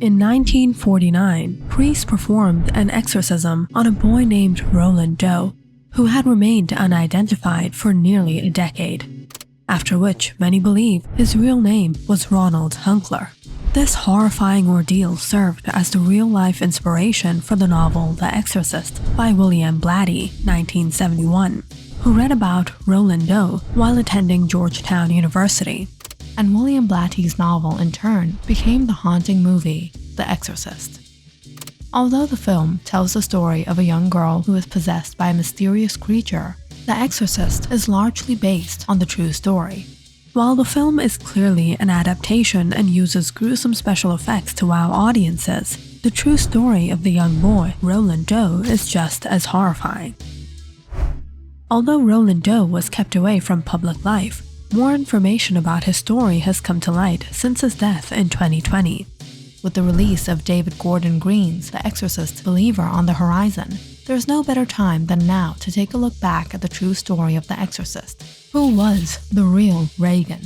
In 1949, priests performed an exorcism on a boy named Roland Doe, who had remained unidentified for nearly a decade, after which many believe his real name was Ronald Hunkler. This horrifying ordeal served as the real-life inspiration for the novel The Exorcist by William Blatty, 1971, who read about Roland Doe while attending Georgetown University. And William Blatty's novel, in turn, became the haunting movie, The Exorcist. Although the film tells the story of a young girl who is possessed by a mysterious creature, The Exorcist is largely based on the true story. While the film is clearly an adaptation and uses gruesome special effects to wow audiences, the true story of the young boy, Roland Doe, is just as horrifying. Although Roland Doe was kept away from public life, more information about his story has come to light since his death in 2020. With the release of David Gordon Green's The Exorcist Believer on the horizon, there's no better time than now to take a look back at the true story of The Exorcist. Who was the real Regan?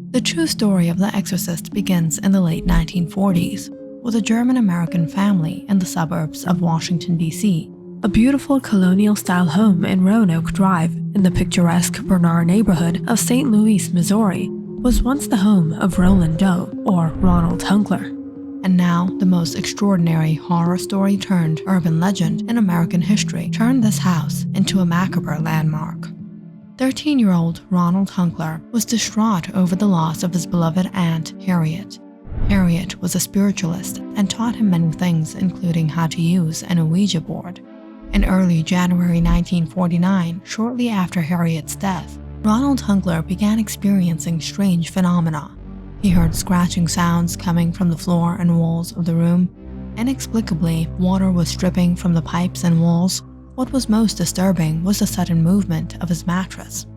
The true story of The Exorcist begins in the late 1940s, with a German-American family in the suburbs of Washington, D.C. A beautiful colonial-style home in Roanoke Drive in the picturesque Bernard neighborhood of St. Louis, Missouri, was once the home of Roland Doe, or Ronald Hunkler. And now, the most extraordinary horror story turned urban legend in American history turned this house into a macabre landmark. 13-year-old Ronald Hunkler was distraught over the loss of his beloved aunt, Harriet. Harriet was a spiritualist and taught him many things, including how to use an Ouija board. In early January 1949, shortly after Harriet's death, Ronald Hunkler began experiencing strange phenomena. He heard scratching sounds coming from the floor and walls of the room. Inexplicably, water was dripping from the pipes and walls. What was most disturbing was the sudden movement of his mattress.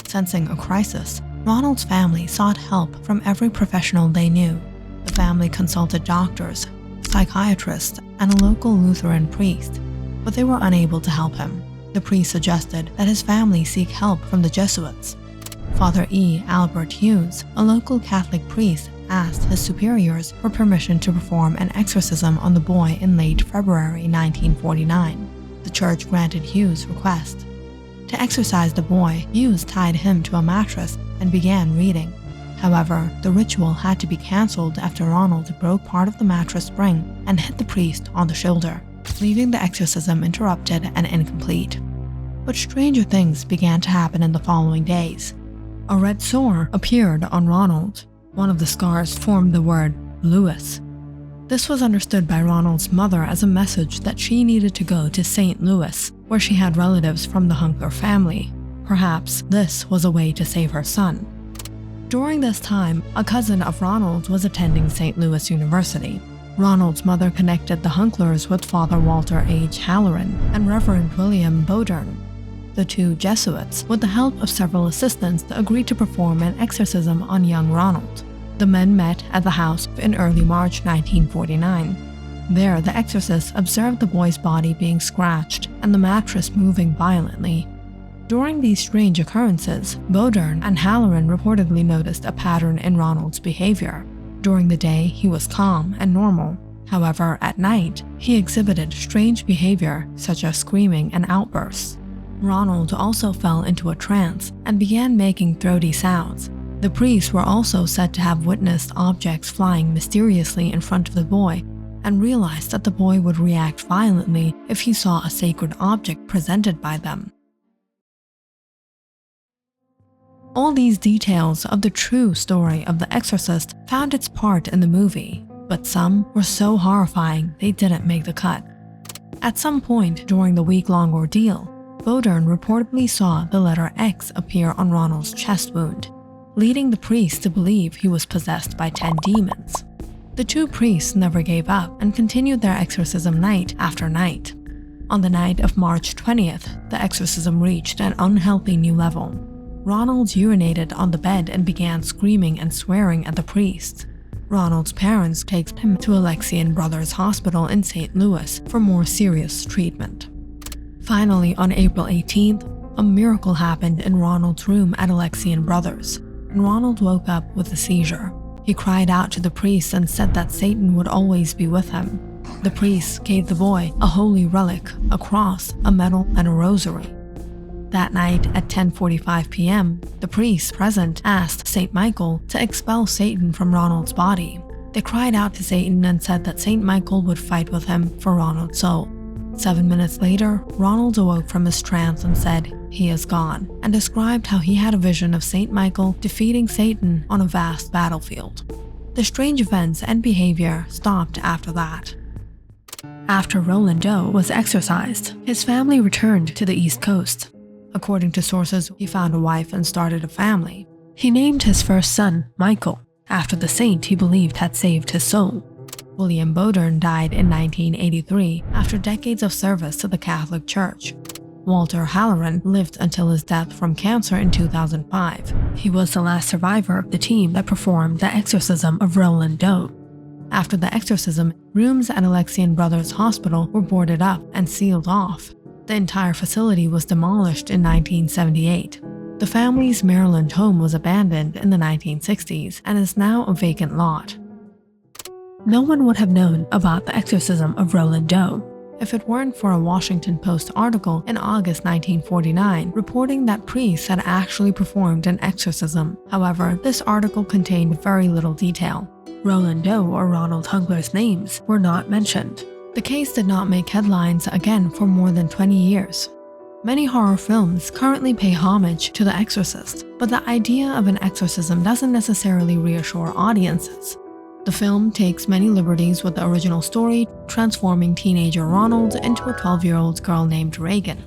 Sensing a crisis, Ronald's family sought help from every professional they knew. The family consulted doctors, psychiatrists, and a local Lutheran priest, but they were unable to help him. The priest suggested that his family seek help from the Jesuits. Father E. Albert Hughes, a local Catholic priest, asked his superiors for permission to perform an exorcism on the boy in late February 1949. The church granted Hughes' request. To exorcise the boy, Hughes tied him to a mattress and began reading. However, the ritual had to be cancelled after Ronald broke part of the mattress spring and hit the priest on the shoulder, leaving the exorcism interrupted and incomplete. But stranger things began to happen in the following days. A red sore appeared on Ronald. One of the scars formed the word Louis. This was understood by Ronald's mother as a message that she needed to go to St. Louis, where she had relatives from the Hunkler family. Perhaps this was a way to save her son. During this time, a cousin of Ronald was attending St. Louis University. Ronald's mother connected the Hunklers with Father Walter H. Halloran and Reverend William Bodern. The two Jesuits, with the help of several assistants, agreed to perform an exorcism on young Ronald. The men met at the house in early March 1949. There, the exorcists observed the boy's body being scratched and the mattress moving violently. During these strange occurrences, Bodern and Halloran reportedly noticed a pattern in Ronald's behavior. During the day, he was calm and normal. However, at night, he exhibited strange behavior, such as screaming and outbursts. Ronald also fell into a trance and began making throaty sounds. The priests were also said to have witnessed objects flying mysteriously in front of the boy and realized that the boy would react violently if he saw a sacred object presented by them. All these details of the true story of The Exorcist found its part in the movie, but some were so horrifying they didn't make the cut. At some point during the week-long ordeal, Bodern reportedly saw the letter X appear on Ronald's chest wound, leading the priest to believe he was possessed by 10 demons. The two priests never gave up and continued their exorcism night after night. On the night of March 20th, the exorcism reached an unhealthy new level. Ronald urinated on the bed and began screaming and swearing at the priest. Ronald's parents take him to Alexian Brothers Hospital in St. Louis for more serious treatment. Finally, on April 18th, a miracle happened in Ronald's room at Alexian Brothers, and Ronald woke up with a seizure. He cried out to the priest and said that Satan would always be with him. The priest gave the boy a holy relic, a cross, a medal, and a rosary. That night at 10:45 p.m., the priests present asked St. Michael to expel Satan from Ronald's body. They cried out to Satan and said that St. Michael would fight with him for Ronald's soul. 7 minutes later, Ronald awoke from his trance and said, "He is gone," and described how he had a vision of St. Michael defeating Satan on a vast battlefield. The strange events and behavior stopped after that. After Roland Doe was exorcised, his family returned to the East Coast. According to sources, he found a wife and started a family. He named his first son Michael, after the saint he believed had saved his soul. William Bowdern died in 1983 after decades of service to the Catholic Church. Walter Halloran lived until his death from cancer in 2005. He was the last survivor of the team that performed the Exorcism of Roland Doe. After the exorcism, rooms at Alexian Brothers Hospital were boarded up and sealed off. The entire facility was demolished in 1978. The family's Maryland home was abandoned in the 1960s and is now a vacant lot. No one would have known about the Exorcism of Roland Doe if it weren't for a Washington Post article in August 1949 reporting that priests had actually performed an exorcism. However, this article contained very little detail. Roland Doe or Ronald Hunkler's names were not mentioned. The case did not make headlines again for more than 20 years. Many horror films currently pay homage to The Exorcist, but the idea of an exorcism doesn't necessarily reassure audiences. The film takes many liberties with the original story, transforming teenager Ronald into a 12-year-old girl named Reagan.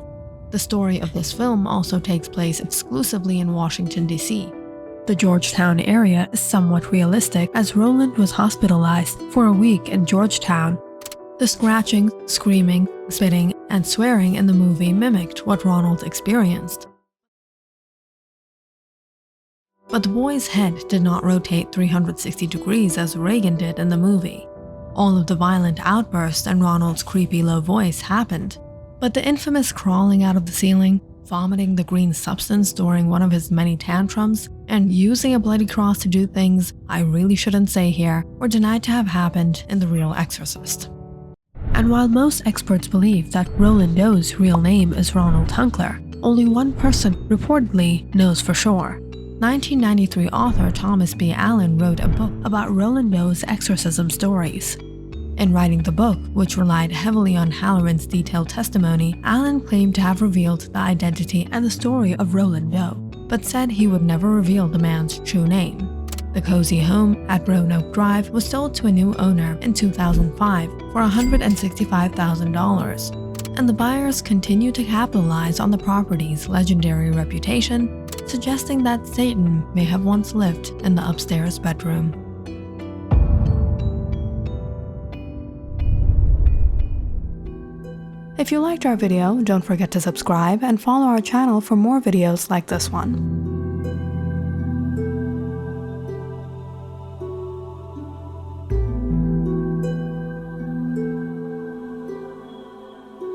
The story of this film also takes place exclusively in Washington, D.C. The Georgetown area is somewhat realistic as Roland was hospitalized for a week in Georgetown. The scratching, screaming, spitting, and swearing in the movie mimicked what Ronald experienced. But the boy's head did not rotate 360 degrees as Reagan did in the movie. All of the violent outbursts and Ronald's creepy low voice happened, but the infamous crawling out of the ceiling, vomiting the green substance during one of his many tantrums, and using a bloody cross to do things I really shouldn't say here were denied to have happened in The Real Exorcist. And while most experts believe that Roland Doe's real name is Ronald Hunkler, only one person reportedly knows for sure. 1993 author Thomas B. Allen wrote a book about Roland Doe's exorcism stories. In writing the book, which relied heavily on Halloran's detailed testimony, Allen claimed to have revealed the identity and the story of Roland Doe, but said he would never reveal the man's true name. The cozy home at Roanoke Drive was sold to a new owner in 2005 for $165,000, and the buyers continue to capitalize on the property's legendary reputation, suggesting that Satan may have once lived in the upstairs bedroom. If you liked our video, don't forget to subscribe and follow our channel for more videos like this one.